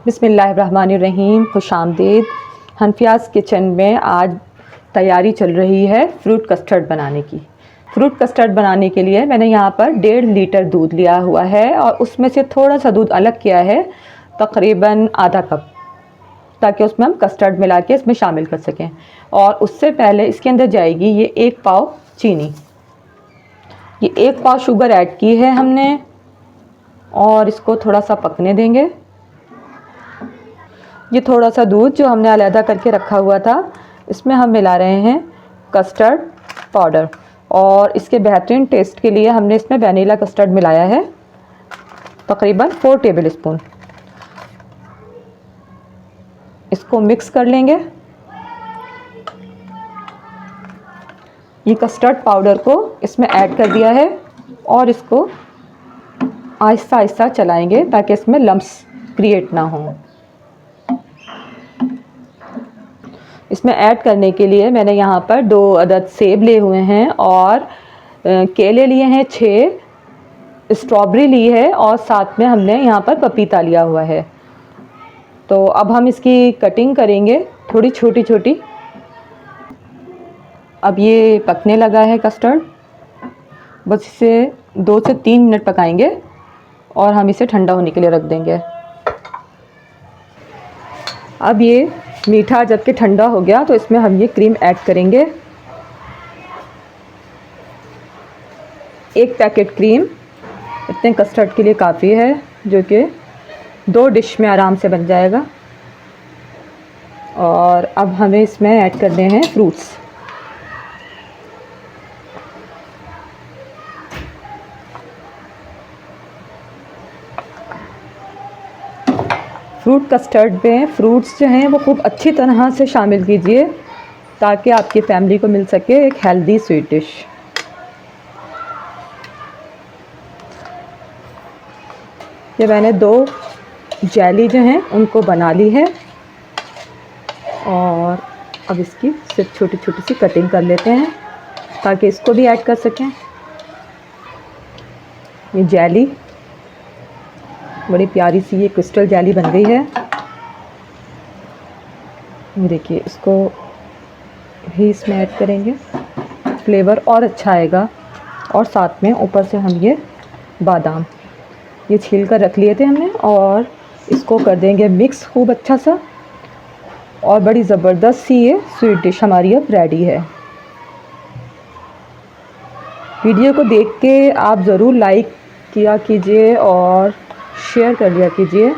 बिस्मिल्लाहिर्रहमानिर्रहीम, खुशामदीद। हनफियाज़ किचन में आज तैयारी चल रही है फ्रूट कस्टर्ड बनाने की। फ्रूट कस्टर्ड बनाने के लिए मैंने यहाँ पर 1.5 लीटर दूध लिया हुआ है और उसमें से थोड़ा सा दूध अलग किया है, तकरीबन आधा कप, ताकि उसमें हम कस्टर्ड मिला के इसमें शामिल कर सकें। और उससे पहले इसके अंदर जाएगी ये 1 पाव चीनी, ये 1 पाव शुगर ऐड की है हमने और इसको थोड़ा सा पकने देंगे। ये थोड़ा सा दूध जो हमने अलहदा करके रखा हुआ था, इसमें हम मिला रहे हैं कस्टर्ड पाउडर और इसके बेहतरीन टेस्ट के लिए हमने इसमें वनीला कस्टर्ड मिलाया है, तकरीबन 4 टेबल स्पून। इसको मिक्स कर लेंगे। ये कस्टर्ड पाउडर को इसमें ऐड कर दिया है और इसको आहिस्ता आहिस्ता चलाएंगे ताकि इसमें लम्स क्रिएट ना हो। इसमें ऐड करने के लिए मैंने यहाँ पर 2 अदद सेब लिए हुए हैं और केले लिए हैं 6, स्ट्रॉबेरी ली है और साथ में हमने यहाँ पर पपीता लिया हुआ है। तो अब हम इसकी कटिंग करेंगे थोड़ी छोटी छोटी। अब ये पकने लगा है कस्टर्ड, बस इसे 2 से 3 मिनट पकाएंगे और हम इसे ठंडा होने के लिए रख देंगे। अब ये मीठा जबकि ठंडा हो गया तो इसमें हम ये क्रीम ऐड करेंगे। 1 पैकेट क्रीम इतने कस्टर्ड के लिए काफ़ी है, जो कि 2 डिश में आराम से बन जाएगा। और अब हमें इसमें ऐड करने हैं फ्रूट्स। फ्रूट कस्टर्ड में फ्रूट्स जो हैं वो खूब अच्छी तरह से शामिल कीजिए ताकि आपकी फैमिली को मिल सके एक हेल्दी स्वीट डिश। ये मैंने 2 जेली जो हैं उनको बना ली है और अब इसकी सिर्फ छोटी छोटी सी कटिंग कर लेते हैं ताकि इसको भी ऐड कर सकें। ये जेली बड़ी प्यारी सी ये क्रिस्टल जेली बन गई है। ये देखिए, इसको भी इसमें ऐड करेंगे, फ्लेवर और अच्छा आएगा। और साथ में ऊपर से हम ये बादाम ये छील कर रख लिए थे हमने और इसको कर देंगे मिक्स खूब अच्छा सा। और बड़ी ज़बरदस्त सी ये स्वीट डिश हमारी अब रेडी है। वीडियो को देख के आप ज़रूर लाइक किया कीजिए और शेयर कर लिया कीजिए।